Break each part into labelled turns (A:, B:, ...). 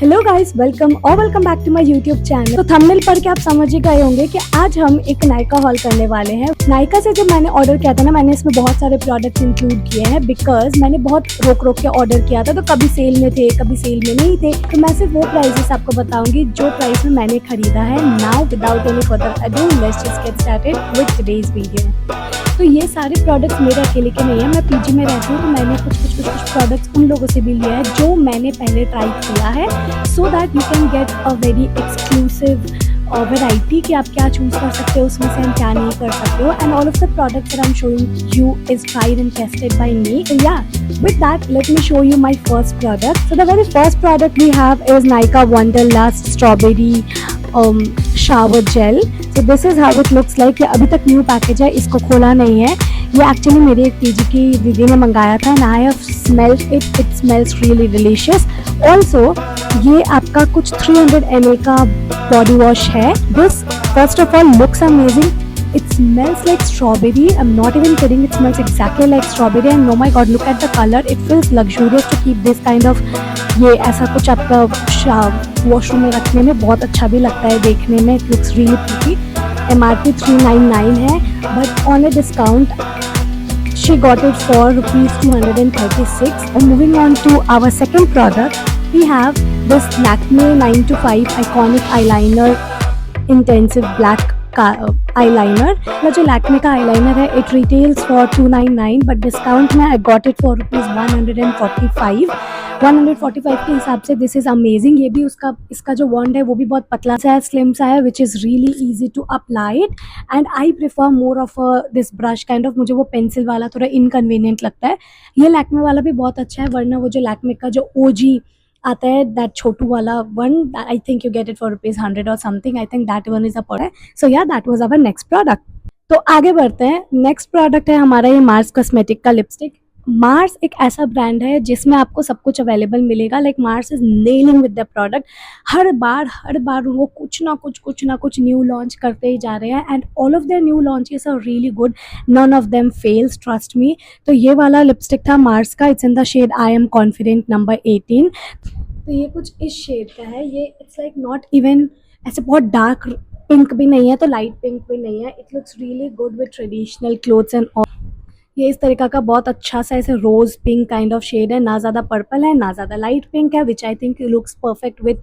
A: Hello guys, welcome back to my YouTube channel. तो thumbnail पढ़ के आप समझ ही गए होंगे कि आज हम एक नायका हॉल करने वाले हैं। नायका से जब मैंने ऑर्डर किया था ना, मैंने इसमें बहुत सारे प्रोडक्ट्स इंक्लूड किए हैं बिकॉज मैंने बहुत रोक के ऑर्डर किया था। तो कभी सेल में थे, कभी सेल में नहीं थे। तो मैं सिर्फ वो प्राइसेस आपको बताऊंगी जो प्राइस में मैंने खरीदा है। Now without any further ado, let's just get started with today's video. तो ये सारे प्रोडक्ट्स मेरे अकेले के नहीं है, मैं पीजी में रहती हूँ, तो मैंने कुछ प्रोडक्ट्स उन लोगों से भी लिया है जो मैंने पहले ट्राई किया है, so that you can get a very exclusive variety कि आप क्या चूज कर सकते हो उसमें से, हम क्या नहीं कर सकते हो। And all of the products that I am showing you is tried and tested by me. So yeah, with that let me show you my first product. So the very first product we have is Nykaa Wonderlust Strawberry shower gel. So this is how it looks like. ये अभी तक new package है, इसको खोला नहीं है। ये actually मेरी एक पीजी की दीदी ने मंगाया था and I have smelled it, it smells really delicious. Also ये आपका कुछ 300 ml का बॉडी वॉश है। This first of all looks amazing. It smells like strawberry. I'm not even kidding. It smells exactly like strawberry. And oh my god, look at the color. It feels luxurious to keep this kind of. ये ऐसा कुछ आपका washroom में रखने में बहुत अच्छा भी लगता है देखने में. It looks really pretty. MRP 399 है, but on a discount she got it for rupees 236. And moving on to our second product, we have this Lakme 9 to 5 iconic eyeliner intensive black eyeliner. जो लैक्मे का eyeliner है, it retails for 299, but discount में I got it for rupees 145 के हिसाब से this is amazing. ये भी इसका जो वॉन्ड है वो भी बहुत पतला सा है, स्लिम सा है, which is really easy to apply it. And I prefer more of this brush kind of. मुझे वो पेंसिल वाला थोड़ा इनकन्वीनियंट लगता है. ये लैक्मे वाला भी बहुत अच्छा है, वरना वो जो लैक्मे का जो OG आता है, दैट छोटू वाला one, I think you get it for rupees 100 और something. I think that one is a product. So yeah that was our next product. तो आगे बढ़ते हैं. नेक्स्ट प्रोडक्ट है हमारा ये मार्स कॉस्मेटिक का लिपस्टिक. मार्स एक ऐसा ब्रांड है जिसमें आपको सब कुछ अवेलेबल मिलेगा. Like Mars is nailing with the product. हर बार वो कुछ ना कुछ न्यू लॉन्च करते ही जा रहे हैं. And all of their new launches are really good. None of them fails, trust me. तो ये वाला लिपस्टिक था मार्स का. It's in the shade I am confident number 18. तो ये कुछ इस शेड का है. ये इट्स लाइक नॉट इवन ऐसे बहुत डार्क पिंक भी नहीं है, तो लाइट पिंक भी नहीं है. It looks really good with traditional clothes and all. ये इस तरीका का बहुत अच्छा सा ऐसे rose pink kind of shade है. ना ज़्यादा पर्पल है, ना ज़्यादा लाइट पिंक है, which I think looks perfect with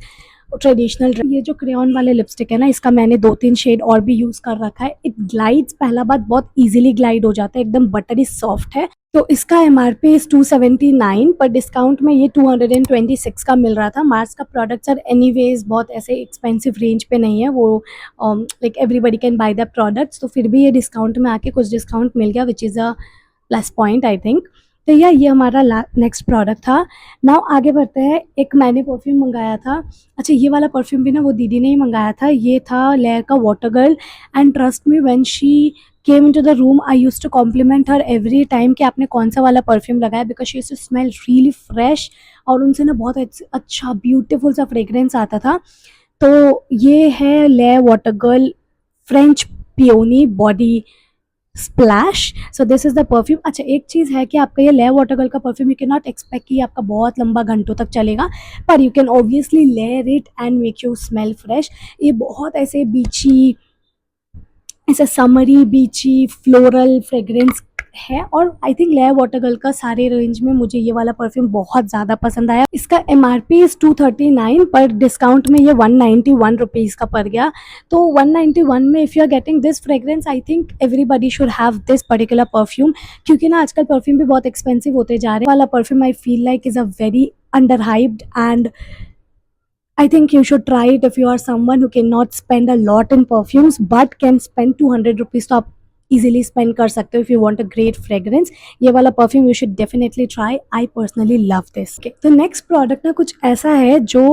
A: traditional. ये जो क्रेयॉन वाले लिपस्टिक है ना, इसका मैंने 2-3 शेड और भी यूज़ कर रखा है. इट ग्लाइड्स, पहला बात बहुत इजीली ग्लाइड हो जाता है, एकदम बटरी सॉफ्ट है. तो इसका MRP इज 279, पर डिस्काउंट में ये 226 का मिल रहा था. मार्स का प्रोडक्ट्स आर एनीवेज बहुत ऐसे एक्सपेंसिव रेंज पे नहीं है वो. Like everybody can by the products. तो फिर भी ये डिस्काउंट में आके कुछ डिस्काउंट मिल गया, which is a plus point I think. तो ये हमारा नेक्स्ट प्रोडक्ट था. नाउ आगे बढ़ते हैं. एक मैंने परफ्यूम मंगाया था. अच्छा, ये वाला परफ्यूम भी ना वो दीदी ने ही मंगाया था. ये था लेयर का Wottagirl. And trust me, when she came into the room I used to compliment her every time कि आपने कौन सा वाला परफ्यूम लगाया, because she used to smell really fresh. और उनसे ना बहुत अच्छा ब्यूटीफुल सा फ्रेग्रेंस आता था. तो ये है layer water girl French peony body splash. So this is the perfume. अच्छा, एक चीज़ है कि आपका ये लेयर वाटर गर्ल का perfume you can not expect कि आपका बहुत लंबा घंटों तक चलेगा, पर you can obviously layer it and make you smell fresh. ये बहुत ऐसे बीची, ऐसे समरी बीची फ्लोरल फ्रेग्रेंस है. और I think layer water girl का सारे रेंज में मुझे ये वाला परफ्यूम बहुत ज़्यादा पसंद आया. इसका MRP इज़ 239, पर डिस्काउंट में ये 191 रुपीज़ का पड़ गया. तो 191 में if you are getting this fragrance, I think everybody should have this particular perfume. क्योंकि ना आजकल परफ्यूम भी बहुत एक्सपेंसिव होते जा रहे हैं. वाला perfume I feel like is a very under hyped, and I think you should try it if you are someone who cannot spend a lot in perfumes but can spend 200 rupees. तो आप easily spend कर सकते हो if you want a great fragrance. ये वाला perfume you should definitely try. I personally love this. Okay. तो next product ना कुछ ऐसा है जो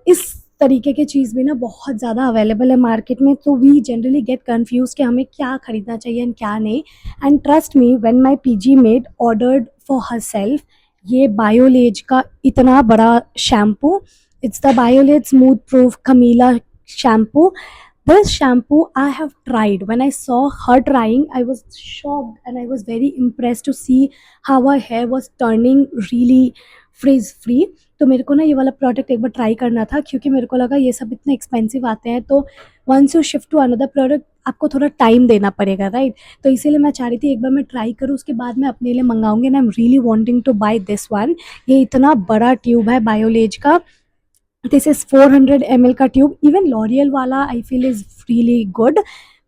A: इस तरीके की चीज़ भी ना बहुत ज़्यादा अवेलेबल है मार्केट में. तो वी जनरली गेट कन्फ्यूज कि हमें क्या खरीदना चाहिए एंड क्या नहीं. And trust me, when my PG made ordered for her self ये बायोलेज का इतना बड़ा shampoo. It's the BioLite Smooth Proof Camilla shampoo. This shampoo I have tried. When I saw her trying, I was shocked and I was very impressed to see how her hair was turning really frizz free. तो मेरे को ना ये वाला product एक बार try करना था, क्योंकि मेरे को लगा ये सब इतने एक्सपेंसिव आते हैं, तो once you shift to another product आपको थोड़ा टाइम देना पड़ेगा, राइट? तो इसीलिए मैं चाह रही थी एक बार मैं ट्राई करूँ, उसके बाद मैं अपने लिए मंगाऊंगी। And I am really wanting to buy this one. ये इतना बड़ा ट्यूब है बायोलेज का। दिस इज़ 400 ml का ट्यूब। इवन लॉरियल वाला I feel is really good,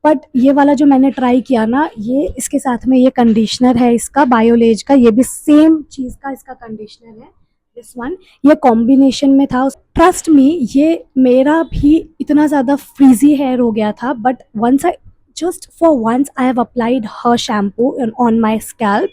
A: but ये वाला जो मैंने ट्राई किया ना, ये इसके साथ में ये कंडीशनर है इसका बायोलेज का, ये भी सेम चीज़ का इसका कंडीशनर है दिस वन। ये कॉम्बिनेशन में था। ट्रस्ट मी, ये मेरा भी इतना ज़्यादा फ्रीजी हेयर हो गया था, but once I just for once I have applied her shampoo on my scalp,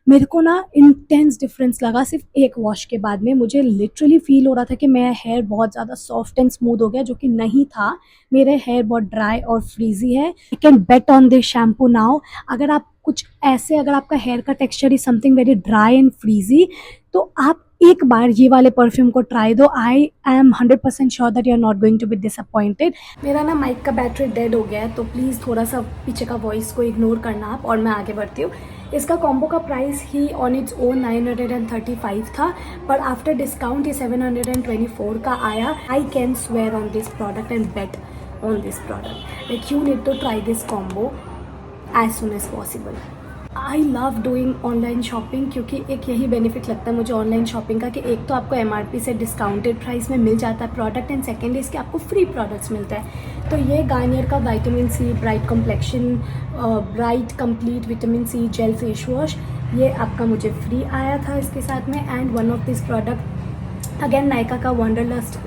A: मेरे को ना इंटेंस डिफरेंस लगा सिर्फ एक वॉश के बाद में। मुझे लिटरली फील हो रहा था कि मेरा हेयर बहुत ज़्यादा सॉफ्ट एंड स्मूथ हो गया, जो कि नहीं था। मेरे हेयर बहुत ड्राई और फ्रीजी है। I can bet on this shampoo now. अगर आप कुछ ऐसे, अगर आपका हेयर का texture is something very dry and frizzy, तो आप एक बार ये वाले परफ्यूम को ट्राई दो। I am 100% sure that you are not going to be disappointed. मेरा ना माइक का बैटरी डेड हो गया है, तो प्लीज़ थोड़ा सा पीछे का वॉइस को इग्नोर करना आप, और मैं आगे बढ़ती हूँ। इसका कॉम्बो का प्राइस ही ऑन इट्स ओन 935 था, पर आफ्टर डिस्काउंट ये 724 का आया। I can swear on this product and bet on this product that you need to try this combo as soon as possible. I love doing online shopping, क्योंकि एक यही benefit लगता है मुझे ऑनलाइन शॉपिंग का, कि एक तो आपको MRP से डिस्काउंटेड प्राइस में मिल जाता है प्रोडक्ट, एंड सेकेंड इसके आपको फ्री प्रोडक्ट्स मिलता है। तो ये गार्नियर का vitamin C bright complexion bright complete vitamin C gel face wash, ये आपका मुझे फ्री आया था इसके साथ में। And one of this product again Nykaa का वंडरलस्ट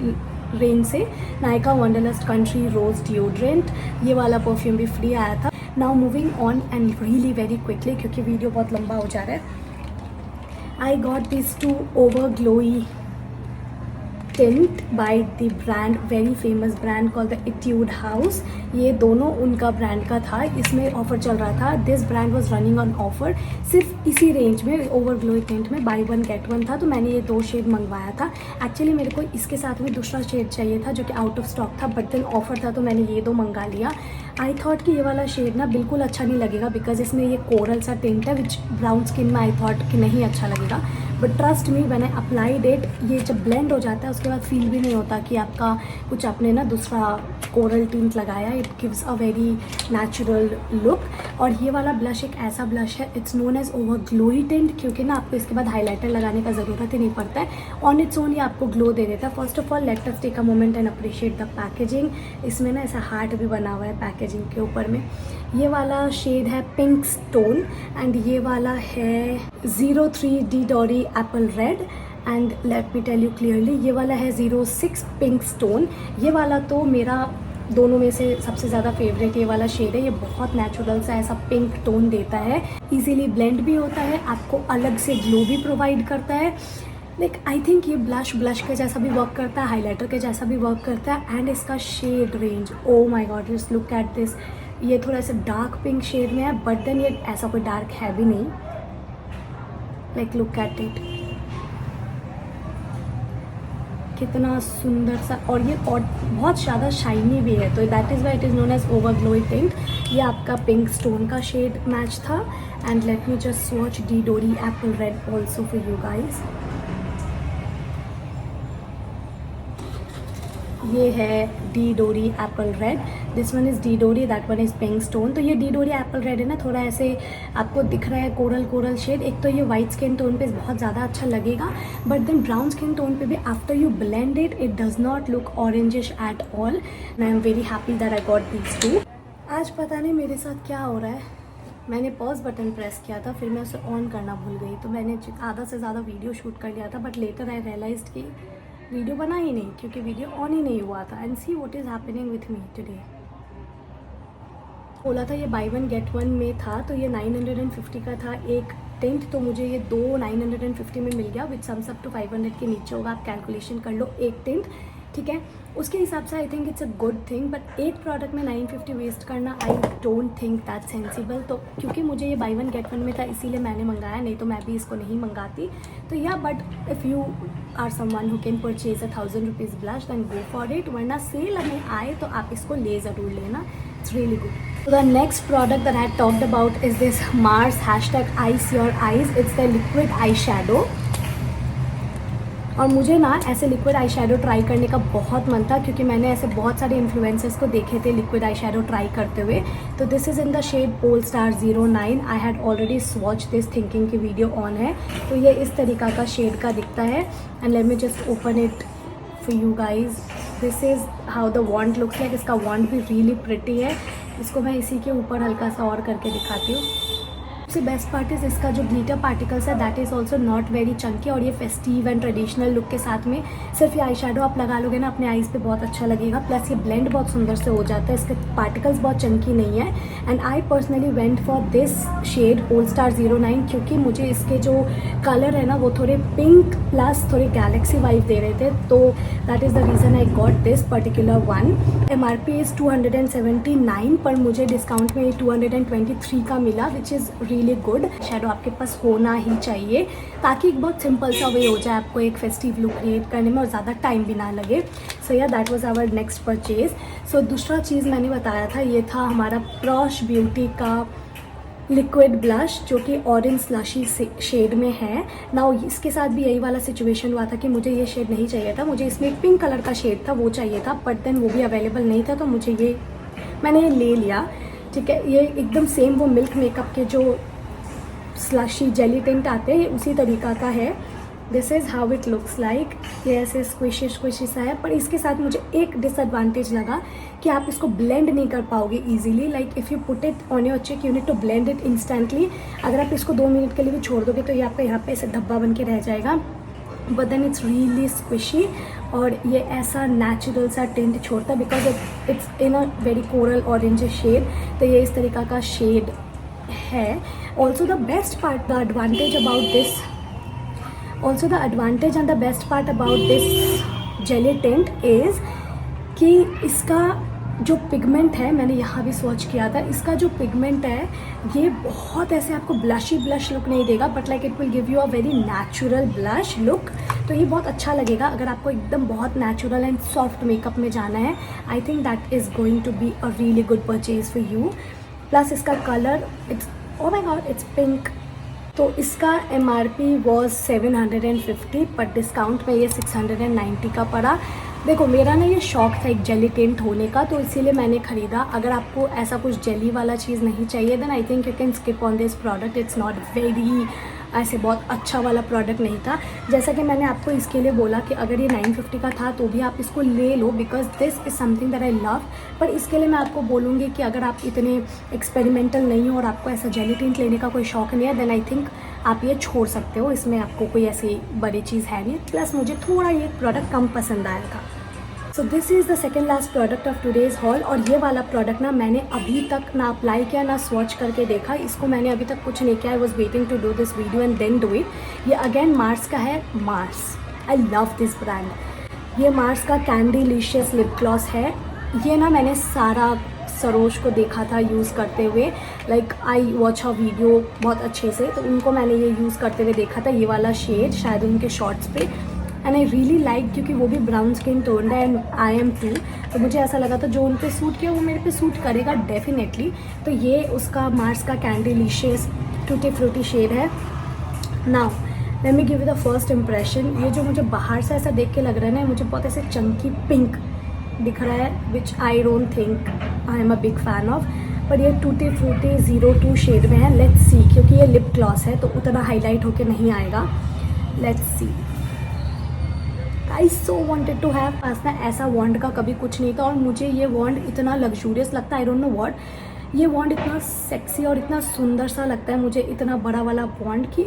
A: रेंज से, Nykaa Wanderlust country rose deodorant, ये वाला परफ्यूम भी फ्री आया था। Now moving on and really very quickly, क्योंकि वीडियो बहुत लंबा हो जा रहा है। I got this two over glowy tint by the brand, very famous brand called the Etude house. ये दोनों उनका ब्रांड का था, इसमें ऑफर चल रहा था। This brand was running on offer, सिर्फ इसी रेंज में ओवर ग्लोई टिंट में बाय वन गेट वन था, तो मैंने ये 2 शेड मंगवाया था। एक्चुअली मेरे को इसके साथ में दूसरा शेड चाहिए था जो कि आउट ऑफ स्टॉक था, बट देन ऑफर था तो मैंने ये 2 मंगा लिया। आई थॉट कि ये वाला शेड ना बिल्कुल अच्छा नहीं लगेगा, बिकॉज इसमें ये कोरल सा टिंट है, विच ब्राउन स्किन में आई थॉट कि नहीं अच्छा लगेगा। But trust me, when I applied it, ये जब ब्लेंड हो जाता है उसके बाद फील भी नहीं होता कि आपका कुछ आपने ना दूसरा कोरल टिंट लगाया। It gives a very natural look. और ये वाला ब्लश एक ऐसा ब्लश है, it's known as over glowy tint, क्योंकि ना आपको इसके बाद हाईलाइटर लगाने का ज़रूरत ही नहीं पड़ता है। ऑन इट्स ओन ये आपको ग्लो दे देता है। First of all let us take a moment and appreciate the packaging. इसमें ना ऐसा हार्ट भी बना हुआ है पैकेजिंग के ऊपर में। ये वाला शेड है पिंक स्टोन, एंड ये वाला है 03D Dory apple red, and let me tell you clearly, ये वाला है 06 पिंक स्टोन। ये वाला तो मेरा दोनों में से सबसे ज़्यादा फेवरेट ये वाला शेड है। ये बहुत नेचुरल सा ऐसा पिंक टोन देता है, इजीली ब्लेंड भी होता है, आपको अलग से ग्लो भी प्रोवाइड करता है। लाइक आई थिंक ये ब्लश के जैसा भी वर्क करता है, हाइलाइटर के जैसा भी वर्क करता है। एंड इसका shade range, oh my god, just look at this. ये थोड़ा सा डार्क पिंक शेड में है, बट देन ये ऐसा कोई डार्क है भी नहीं। लाइक लुक एट इट, कितना सुंदर सा। और ये और बहुत ज़्यादा शाइनी भी है, तो that is why it is known as over glowy tint. ये आपका पिंक स्टोन का शेड मैच था। And let me just swatch D Dory apple red also for you guys. ये है D Dory apple red, this one is D Dory, that one is pink stone. तो ये D Dory apple red है ना, थोड़ा ऐसे आपको दिख रहा है कोरल कोरल शेड। एक तो ये वाइट स्किन टोन पे बहुत ज़्यादा अच्छा लगेगा, but then brown skin tone पे भी after you blend it, it does not look orangish at all. And I am very happy that I got these two. आज पता नहीं मेरे साथ क्या हो रहा है, मैंने पॉज बटन प्रेस किया था, फिर मैं उसे ऑन करना भूल गई, तो मैंने आधा से ज़्यादा वीडियो शूट कर लिया था। बट लेटर आई रियलाइज्ड कि वीडियो बना ही नहीं, क्योंकि वीडियो ऑन ही नहीं हुआ था। And see what is happening with me today. बोला था ये बाय वन गेट वन में था, तो ये 950 का था एक टिंट, तो मुझे ये 2 950 में मिल गया, विच सम्स अप टू 500 के नीचे होगा। आप कैलकुलेशन कर लो, एक टिंट ठीक है, उसके हिसाब से आई think it's a good thing, but एक प्रोडक्ट में 950 वेस्ट करना आई डोंट थिंक दैट सेंसिबल। तो क्योंकि मुझे ये बाई वन गेट वन में था इसीलिए मैंने मंगाया, नहीं तो मैं भी इसको नहीं मंगाती। तो या but if you are someone who can purchase 1000 rupees blush then go for it, वरना सेल में आए तो आप इसको ले ज़रूर लेना, it's really good. So the next product that I had talked about is this Mars hashtag Ice Your Eyes. It's the liquid eyeshadow. और मुझे ना ऐसे लिक्विड आई शेडो ट्राई करने का बहुत मन था, क्योंकि मैंने ऐसे बहुत सारे इन्फ्लुएंसर्स को देखे थे लिक्विड आई शेडो ट्राई करते हुए। तो this is in the shade pole star 09। I had already swatch this thinking की वीडियो ऑन है। तो ये इस तरीक़ा का शेड का दिखता है, and let me just open it for you guys. This is how the wand looks like. इसका वॉन्ड भी रियली प्रिटी है। इसको मैं इसी के ऊपर हल्का सा और करके दिखाती हूँ। सबसे बेस्ट पार्ट इज़ इसका जो ग्लिटर पार्टिकल्स है that is also not very Chunky, और ये फेस्टिव एंड ट्रेडिशनल लुक के साथ में सिर्फ ये आई शेडो आप लगा लोगे ना अपने आईज़ पे, बहुत अच्छा लगेगा। प्लस ये ब्लेंड बहुत सुंदर से हो जाता है, इसके पार्टिकल्स बहुत चंकी नहीं है। And I personally went for this shade pole star 09, क्योंकि मुझे इसके जो कलर है ना वो थोड़े पिंक प्लस थोड़े गैलेक्सी वाइब दे रहे थे, तो that is the reason I got this particular one. MRP is 279, पर मुझे डिस्काउंट में 223 का मिला, विच इज़ रियली गुड। शेडो आपके पास होना ही चाहिए ताकि एक बहुत सिंपल सा वे हो जाए आपको एक फेस्टिव लुक क्रिएट करने में और ज़्यादा टाइम भी ना लगे। So yeah that was our next purchase. सो दूसरा चीज़ मैंने बताया था, ये था हमारा प्रॉश ब्यूटी का लिक्विड ब्लश, जो कि ऑरेंज स्लशी शेड में है। नाउ इसके साथ भी यही वाला सिचुएशन हुआ था कि मुझे ये शेड नहीं चाहिए था, मुझे इसमें एक पिंक कलर का शेड था वो चाहिए था, बट देन वो भी अवेलेबल नहीं था, तो मैंने ये ले लिया। ठीक है, ये एकदम सेम वो मिल्क मेकअप के जो स्लशी जेली टिंट आते हैं उसी तरीका का है। This is how it looks like. ये ऐसे स्क्विशी सा है, पर इसके साथ मुझे एक डिसएडवांटेज लगा कि आप इसको ब्लेंड नहीं कर पाओगे easily. Like if you put it on your cheek you need to blend it instantly. अगर आप इसको 2 मिनट के लिए भी छोड़ दोगे तो ये आपका यहाँ पे ऐसे धब्बा बन के रह जाएगा, but then it's really squishy, और ये ऐसा नेचुरल सा टिंट छोड़ता है because it's in a very coral orange shade. तो ये इस तरीका का शेड है। Also the best part, the advantage about this, also the advantage and the best part about this jelly tint is कि इसका जो पिगमेंट है, मैंने यहाँ भी स्वॉच किया था, इसका जो पिगमेंट है ये बहुत ऐसे आपको ब्लशी ब्लश लुक नहीं देगा, but like it will give you a very natural blush look. तो ये बहुत अच्छा लगेगा अगर आपको एकदम बहुत नेचुरल एंड सॉफ्ट मेकअप में जाना है। I think that is going to be a really good purchase for you. Plus इसका colour, it's oh my god, it's pink. तो इसका MRP वॉज 750, बट डिस्काउंट में ये 690 का पड़ा। देखो मेरा ना ये शौक था एक जेली टिंट होने का, तो इसीलिए मैंने ख़रीदा। अगर आपको ऐसा कुछ जेली वाला चीज़ नहीं चाहिए then I think you can skip on this product. It's not very ऐसे बहुत अच्छा वाला प्रोडक्ट नहीं था। जैसा कि मैंने आपको इसके लिए बोला कि अगर ये 950 का था तो भी आप इसको ले लो, because this is something that I love. पर इसके लिए मैं आपको बोलूँगी कि अगर आप इतने एक्सपेरिमेंटल नहीं हो और आपको ऐसा जेली टिंट लेने का कोई शौक नहीं है देन आई थिंक आप ये छोड़ सकते हो। इसमें आपको कोई ऐसी बड़ी चीज़ है नहीं। प्लस मुझे थोड़ा ये प्रोडक्ट कम पसंद आया था। So this is the second last product of today's hall. और ये वाला प्रोडक्ट ना मैंने अभी तक ना अप्लाई किया ना स्वॉच करके देखा। इसको मैंने अभी तक कुछ नहीं किया। I was waiting to do this video and then do it. ये अगेन मार्स का है। Mars, I love this brand. ये मार्स का कैंडीलिशियस लिप ग्लॉस है। ये ना मैंने सारा सरोज को देखा था यूज़ करते हुए, like I watch a video बहुत अच्छे से, तो उनको मैंने ये यूज़ करते हुए देखा था, ये वाला शेड शायद उनके शॉर्ट्स पे, एंड आई रियली लाइक, क्योंकि वो भी ब्राउन स्किन टोन्ड है एंड आई एम टू, तो मुझे ऐसा लगा था जो उन पे सूट किया वो मेरे पे सूट करेगा डेफिनेटली। तो ये उसका मार्स का कैंडीलिशियस टूटी फ्रूटी शेड है। Now let me give you the first impression. ये जो मुझे बाहर से ऐसा देख के लग रहा है ना, मुझे बहुत ऐसे चंकी पिंक दिख रहा है, which I don't think I am a big fan of. पर ये टूटी फ्रूटी 02 शेड में है। लेट्स सी, क्योंकि ये लिप ग्लॉस है तो उतना हाईलाइट होके नहीं आएगा। Let's see. I so wanted to have. पास ना ऐसा वॉन्ड का कभी कुछ नहीं था, और मुझे ये वॉन्ड इतना लग्जूरियस लगता है। आई डोंट नो व्हाट, ये वॉन्ड इतना सेक्सी और इतना सुंदर सा लगता है मुझे, इतना बड़ा वाला वॉन्ड की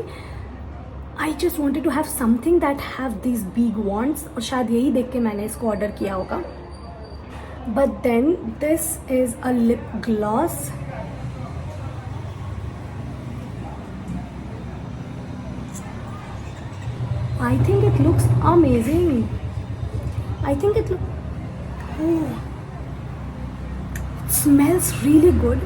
A: I just wanted to have something that have this big wands, और शायद यही देख के मैंने इसको ऑर्डर किया होगा। But then this is a lip gloss. I think it looks amazing. I think it smells really good.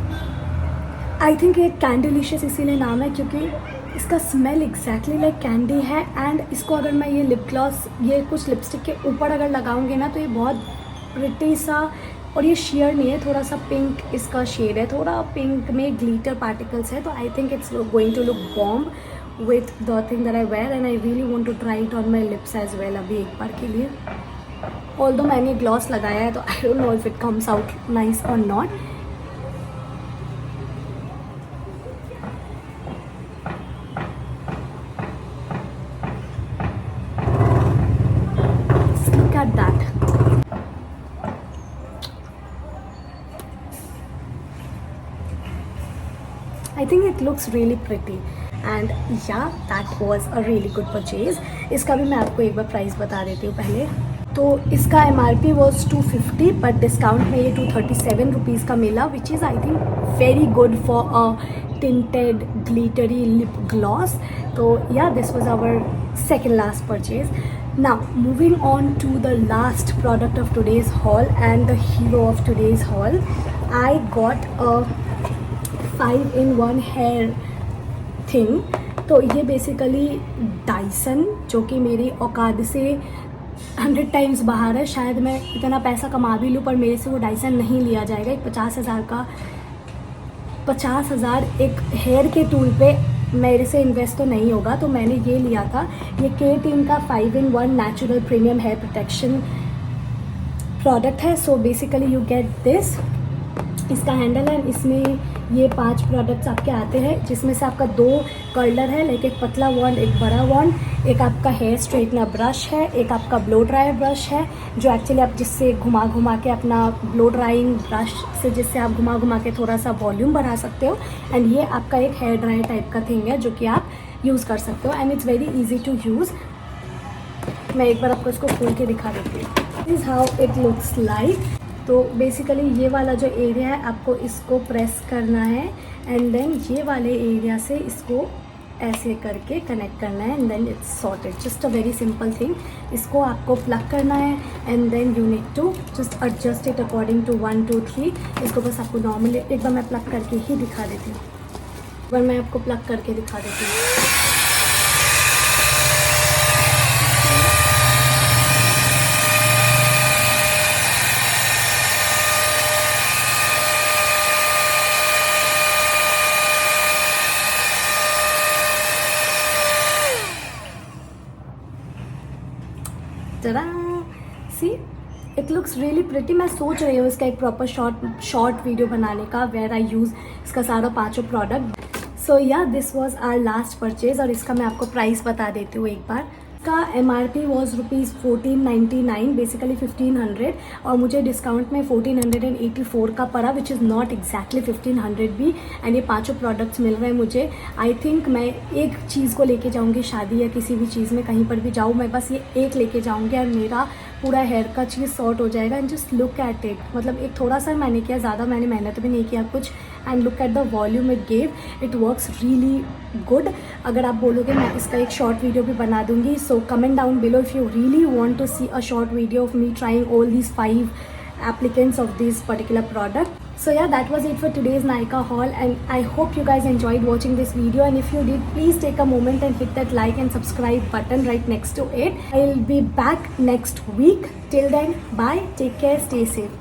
A: I think ये कैंडीलिशियस इसीलिए नाम है क्योंकि इसका स्मेल एग्जैक्टली लाइक कैंडी है. एंड इसको अगर मैं ये लिप ग्लॉस ये कुछ लिपस्टिक के ऊपर अगर लगाऊंगी ना तो ये बहुत प्रिटी सा, और ये शेयर नहीं है, थोड़ा सा पिंक इसका शेड है, थोड़ा पिंक में ग्लिटर पार्टिकल्स है. तो I think it's going to look bomb with the thing that I wear and I really want to try it on my lips as well अभी एक बार के लिए. ऑल्दो मैंने ग्लॉस लगाया है तो I don't know if it comes out nice और not. Look at that. I think it looks really pretty and yeah, that was a really good purchase. इसका भी मैं आपको एक बार प्राइस बता देती हूँ पहले. तो इसका MRP was 250 बट डिस्काउंट में ये 237 रुपीज़ का मिला, which is I think very good for a tinted glittery lip gloss. तो yeah, this was our second last purchase. Now moving on to the last product of today's haul and the hero of today's haul. I got a 5-in-1 hair thing. तो ये basically Dyson, जो कि मेरी औकात से 100 times बाहर है. शायद मैं इतना पैसा कमा भी लूँ पर मेरे से वो डाइसन नहीं लिया जाएगा. एक 50,000 एक हेयर के टूल पे मेरे से इन्वेस्ट तो नहीं होगा. तो मैंने ये लिया था. ये K-Team का 5-in-1 natural premium hair protection product है. So basically you get this. इसका हैंडल है, इसमें ये 5 प्रोडक्ट्स आपके आते हैं, जिसमें से आपका 2 कर्लर है, लाइक एक पतला वॉन्ड, एक बड़ा वॉन्ड, एक आपका हेयर स्ट्रेटनर ब्रश है, एक आपका ब्लो ड्रायर ब्रश है, जो एक्चुअली आप जिससे घुमा के अपना ब्लो ड्राइंग ब्रश से जिससे आप घुमा के थोड़ा सा वॉल्यूम बढ़ा सकते हो. एंड ये आपका एक हेयर ड्रायर टाइप का थिंग है जो कि आप यूज़ कर सकते हो and it's very easy to use. मैं एक बार आपको इसको खोल के दिखा देती हूँ. This how it looks like. तो बेसिकली ये वाला जो एरिया है आपको इसको प्रेस करना है एंड देन ये वाले एरिया से इसको ऐसे करके कनेक्ट करना है and then it's sorted. Just a very simple thing. इसको आपको प्लग करना है and then you need to just adjust it according to 1 2 3. इसको बस आपको नॉर्मली एक बार मैं प्लग करके ही दिखा देती हूँ. एक बार मैं आपको प्लग करके दिखा देती हूँ. Ta-da! See, it looks really pretty. मैं सोच रही हूँ इसका एक प्रॉपर शॉर्ट वीडियो बनाने का वेयर आई यूज़ इसका सारा 5 product. So yeah this was our last purchase और इसका मैं आपको प्राइस बता देती हूँ एक बार. इसका MRP वॉज ₹1499, बेसिकली 1500, और मुझे डिस्काउंट में 1484 का पड़ा, विच इज़ नॉट एग्जैक्टली 1500 भी. एंड ये 5 प्रोडक्ट्स मिल रहे हैं मुझे. आई थिंक मैं एक चीज़ को लेके जाऊँगी, शादी या किसी भी चीज़ में कहीं पर भी जाऊँ, मैं बस ये एक लेके जाऊँगी और मेरा पूरा हेयर का चीज़ सॉर्ट हो जाएगा. And just look at it. मतलब एक थोड़ा सा मैंने किया, ज़्यादा मैंने मेहनत भी नहीं किया कुछ. And look at the volume it gave. It works really good. अगर आप बोलोगे मैं इसका एक शॉर्ट वीडियो भी बना दूंगी. So comment down below if you really want to see a short video of me trying all these 5 applicants of this particular product. So yeah, that was it for today's Nykaa haul and I hope you guys enjoyed watching this video, and if you did, please take a moment and hit that like and subscribe button right next to it. I'll be back next week. Till then, bye, take care, stay safe.